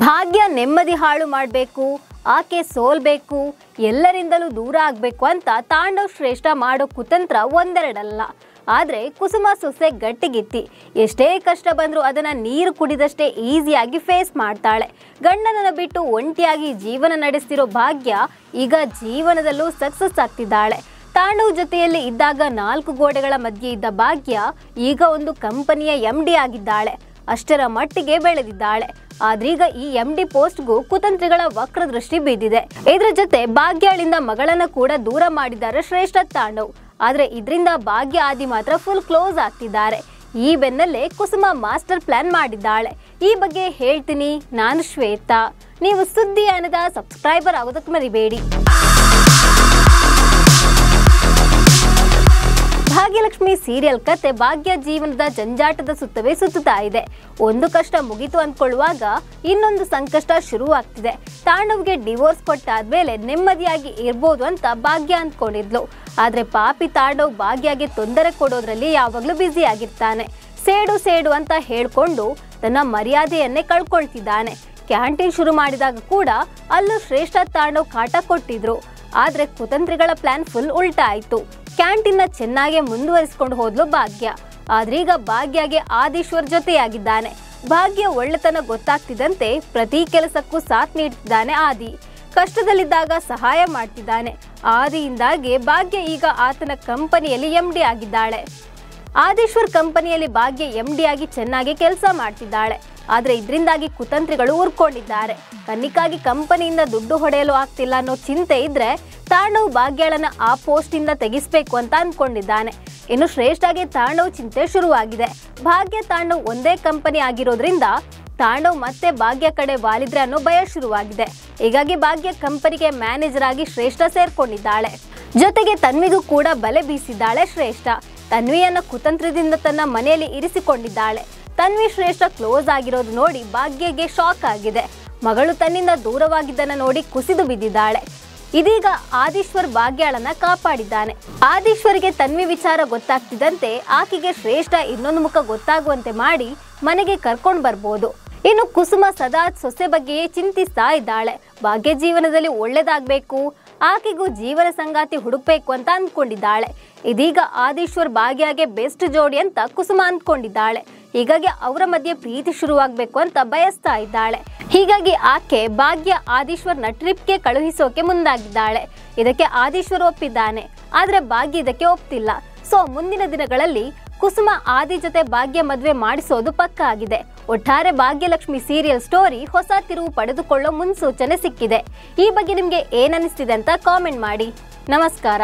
ಭಾಗ್ಯ ನೆಮ್ಮದಿ ಹಾಳು ಮಾಡಬೇಕು, ಆಕೆ ಸೋಲ್ಬೇಕು, ಎಲ್ಲರಿಂದಲೂ ದೂರ ಆಗಬೇಕು ಅಂತ ತಾಂಡವ್ ಶ್ರೇಷ್ಠ ಮಾಡೋ ಕುತಂತ್ರ ಒಂದೆರಡಲ್ಲ. ಆದರೆ ಕುಸುಮ ಸೊಸೆ ಗಟ್ಟಿಗಿತ್ತಿ ಎಷ್ಟೇ ಕಷ್ಟ ಬಂದರೂ ಅದನ್ನು ನೀರು ಕುಡಿದಷ್ಟೇ ಈಸಿಯಾಗಿ ಫೇಸ್ ಮಾಡ್ತಾಳೆ. ಗಂಡನನ್ನು ಬಿಟ್ಟು ಒಂಟಿಯಾಗಿ ಜೀವನ ನಡೆಸ್ತಿರೋ ಭಾಗ್ಯ ಈಗ ಜೀವನದಲ್ಲೂ ಸಕ್ಸಸ್ ಆಗ್ತಿದ್ದಾಳೆ. ತಾಂಡವ್ ಜೊತೆಯಲ್ಲಿ ಇದ್ದಾಗ 4 ಗೋಡೆಗಳ ಮಧ್ಯೆ ಇದ್ದ ಭಾಗ್ಯ ಈಗ ಒಂದು ಕಂಪನಿಯ MD ಆಗಿದ್ದಾಳೆ. ಅಷ್ಟರ ಮಟ್ಟಿಗೆ ಬೆಳೆದಿದ್ದಾಳೆ. ಆದ್ರೀಗ ಈ MD ಪೋಸ್ಟ್ಗೂ ಕುತಂತ್ರಿಗಳ ವಕ್ರದೃಷ್ಟಿ ಬಿದ್ದಿದೆ. ಇದರ ಜೊತೆ ಭಾಗ್ಯಳಿಂದ ಮಗಳನ್ನ ಕೂಡ ದೂರ ಮಾಡಿದ್ದಾರೆ ಶ್ರೇಷ್ಠ ತಾಂಡವ್. ಆದ್ರೆ ಇದರಿಂದ ಭಾಗ್ಯ ಆದಿ ಮಾತ್ರ ಫುಲ್ ಕ್ಲೋಸ್ ಆಗ್ತಿದ್ದಾರೆ. ಈ ಬೆನ್ನಲ್ಲೇ ಕುಸುಮ ಮಾಸ್ಟರ್ ಪ್ಲಾನ್ ಮಾಡಿದ್ದಾಳೆ. ಈ ಬಗ್ಗೆ ಹೇಳ್ತೀನಿ. ನಾನು ಶ್ವೇತಾ. ನೀವು ಸುದ್ದಿ ಅನ್ನದ ಸಬ್ಸ್ಕ್ರೈಬರ್ ಆಗೋದಕ್ಕೆ ಮರಿಬೇಡಿ. ಭಾಗ್ಯಲಕ್ಷ್ಮಿ ಸೀರಿಯಲ್ ಕತೆ ಭಾಗ್ಯ ಜೀವನದ ಜಂಜಾಟದ ಸುತ್ತವೇ ಸುತ್ತುತ್ತಾ ಇದೆ. ಒಂದು ಕಷ್ಟ ಮುಗಿತು ಅಂದ್ಕೊಳ್ಳುವಾಗ ಇನ್ನೊಂದು ಸಂಕಷ್ಟ ಶುರುವಾಗ್ತಿದೆ. ತಾಂಡವ್ಗೆ ಡಿವೋರ್ಸ್ ಕೊಟ್ಟಾದ್ಮೇಲೆ ನೆಮ್ಮದಿಯಾಗಿ ಇರ್ಬೋದು ಅಂತ ಭಾಗ್ಯ ಅಂದ್ಕೊಂಡಿದ್ಲು. ಆದ್ರೆ ಪಾಪಿ ತಾಂಡವ್ ಭಾಗ್ಯಗೆ ತೊಂದರೆ ಕೊಡೋದ್ರಲ್ಲಿ ಯಾವಾಗ್ಲೂ ಬ್ಯುಸಿ ಆಗಿರ್ತಾನೆ. ಸೇಡು ಅಂತ ಹೇಳ್ಕೊಂಡು ತನ್ನ ಮರ್ಯಾದೆಯನ್ನೇ ಕಳ್ಕೊಳ್ತಿದ್ದಾನೆ. ಕ್ಯಾಂಟೀನ್ ಶುರು ಮಾಡಿದಾಗ ಕೂಡ ಅಲ್ಲೂ ಶ್ರೇಷ್ಠ ತಾಂಡವ್ ಕಾಟ ಕೊಟ್ಟಿದ್ರು. ಆದ್ರೆ ಕುತಂತ್ರಿಗಳ ಪ್ಲಾನ್ ಫುಲ್ ಉಲ್ಟಾ ಆಯ್ತು. ಕ್ಯಾಂಟೀನ್ನ ಚೆನ್ನಾಗಿ ಮುಂದುವರಿಸಿಕೊಂಡು ಹೋದ್ಲು ಭಾಗ್ಯ. ಆದ್ರೀಗ ಭಾಗ್ಯಗೆ ಆದೀಶ್ವರ್ ಜೊತೆಯಾಗಿದ್ದಾನೆ. ಭಾಗ್ಯ ಒಳ್ಳೆತನ ಗೊತ್ತಾಗ್ತಿದ್ದಂತೆ ಪ್ರತಿ ಕೆಲಸಕ್ಕೂ ಸಾಥ್ ನೀಡ್ತಿದ್ದಾನೆ ಆದಿ. ಕಷ್ಟದಲ್ಲಿದ್ದಾಗ ಸಹಾಯ ಮಾಡ್ತಿದ್ದಾನೆ. ಆದಿಯಿಂದಾಗಿ ಭಾಗ್ಯ ಈಗ ಆತನ ಕಂಪನಿಯಲ್ಲಿ MD ಆಗಿದ್ದಾಳೆ. ಆದೀಶ್ವರ್ ಕಂಪನಿಯಲ್ಲಿ ಭಾಗ್ಯ MD ಆಗಿ ಚೆನ್ನಾಗಿ ಕೆಲಸ ಮಾಡ್ತಿದ್ದಾಳೆ. ಆದ್ರೆ ಇದರಿಂದಾಗಿ ಕುತಂತ್ರಿಗಳು ಉರ್ಕೊಂಡಿದ್ದಾರೆ. ಕನ್ನಿಕಾಗಿ ಕಂಪನಿಯಿಂದ ದುಡ್ಡು ಹೊಡೆಯಲು ಆಗ್ತಿಲ್ಲ ಅನ್ನೋ ಚಿಂತೆ ಇದ್ರೆ ತಾಂಡವ್ ಭಾಗ್ಯಳನ್ನ ಆ ಪೋಸ್ಟ್ ಇಂದ ತೆಗಿಸ್ಬೇಕು ಅಂತ ಅನ್ಕೊಂಡಿದ್ದಾನೆ. ಇನ್ನು ಶ್ರೇಷ್ಠಗೆ ತಾಂಡವ್ ಚಿಂತೆ ಶುರುವಾಗಿದೆ. ಭಾಗ್ಯ ತಾಂಡವ್ ಒಂದೇ ಕಂಪನಿ ಆಗಿರೋದ್ರಿಂದ ತಾಂಡವ್ ಮತ್ತೆ ಭಾಗ್ಯ ಕಡೆ ವಾಲಿದ್ರೆ ಅನ್ನೋ ಭಯ ಶುರುವಾಗಿದೆ. ಹೀಗಾಗಿ ಭಾಗ್ಯ ಕಂಪನಿಗೆ ಮ್ಯಾನೇಜರ್ ಆಗಿ ಶ್ರೇಷ್ಠ ಸೇರ್ಕೊಂಡಿದ್ದಾಳೆ. ಜೊತೆಗೆ ತನ್ವಿಗೂ ಕೂಡ ಬಲೆ ಬೀಸಿದ್ದಾಳೆ ಶ್ರೇಷ್ಠ. ತನ್ವಿಯನ್ನ ಕುತಂತ್ರದಿಂದ ತನ್ನ ಮನೆಯಲ್ಲಿ ಇರಿಸಿಕೊಂಡಿದ್ದಾಳೆ. ತನ್ವಿ ಶ್ರೇಷ್ಠ ಕ್ಲೋಸ್ ಆಗಿರೋದು ನೋಡಿ ಭಾಗ್ಯಗೆ ಶಾಕ್ ಆಗಿದೆ. ಮಗಳು ತನ್ನಿಂದ ದೂರವಾಗಿದ್ದನ್ನ ನೋಡಿ ಕುಸಿದು ಬಿದ್ದಿದ್ದಾಳೆ. ಇದೀಗ ಆದೀಶ್ವರ್ ಭಾಗ್ಯಳನ್ನ ಕಾಪಾಡಿದ್ದಾನೆ. ಆದೀಶ್ವರ್ಗೆ ತನ್ವಿ ವಿಚಾರ ಗೊತ್ತಾಗ್ತಿದ್ದಂತೆ ಆಕೆಗೆ ಶ್ರೇಷ್ಠ ಇನ್ನೊಂದು ಮುಖ ಗೊತ್ತಾಗುವಂತೆ ಮಾಡಿ ಮನೆಗೆ ಕರ್ಕೊಂಡು ಬರ್ಬೋದು. ಇನ್ನು ಕುಸುಮ ಸದಾ ಸೊಸೆ ಬಗ್ಗೆಯೇ ಚಿಂತಿಸ್ತಾ ಇದ್ದಾಳೆ. ಭಾಗ್ಯ ಜೀವನದಲ್ಲಿ ಒಳ್ಳೇದಾಗಬೇಕು, ಆಕೆಗೂ ಜೀವನ ಸಂಗಾತಿ ಹುಡುಕ್ಬೇಕು ಅಂತ ಅಂದ್ಕೊಂಡಿದ್ದಾಳೆ. ಇದೀಗ ಆದೀಶ್ವರ್ ಭಾಗ್ಯಗೆ ಬೆಸ್ಟ್ ಜೋಡಿ ಅಂತ ಕುಸುಮ ಅಂದ್ಕೊಂಡಿದ್ದಾಳೆ. ಹೀಗಾಗಿ ಅವರ ಮಧ್ಯೆ ಪ್ರೀತಿ ಶುರುವಾಗಬೇಕು ಅಂತ ಬಯಸ್ತಾ ಇದ್ದಾಳೆ. ಹೀಗಾಗಿ ಆಕೆ ಭಾಗ್ಯ ಆದೀಶ್ವರ್ನ ಟ್ರಿಪ್ಗೆ ಕಳುಹಿಸೋಕೆ ಮುಂದಾಗಿದ್ದಾಳೆ. ಇದಕ್ಕೆ ಆದೀಶ್ವರ್ ಒಪ್ಪಿದ್ದಾನೆ. ಆದ್ರೆ ಭಾಗ್ಯ ಇದಕ್ಕೆ ಒಪ್ತಿಲ್ಲ. ಸೊ ಮುಂದಿನ ದಿನಗಳಲ್ಲಿ ಕುಸುಮ ಆದಿ ಜೊತೆ ಭಾಗ್ಯ ಮದುವೆ ಮಾಡಿಸೋದು ಪಕ್ಕಾ ಆಗಿದೆ. ಒಟ್ಟಾರೆ ಭಾಗ್ಯಲಕ್ಷ್ಮಿ ಸೀರಿಯಲ್ ಸ್ಟೋರಿ ಹೊಸ ತಿರುವು ಪಡೆದುಕೊಳ್ಳೋ ಮುನ್ಸೂಚನೆ ಸಿಕ್ಕಿದೆ. ಈ ಬಗ್ಗೆ ನಿಮ್ಗೆ ಏನನ್ನಿಸ್ತಿದೆ ಅಂತ ಕಾಮೆಂಟ್ ಮಾಡಿ. ನಮಸ್ಕಾರ.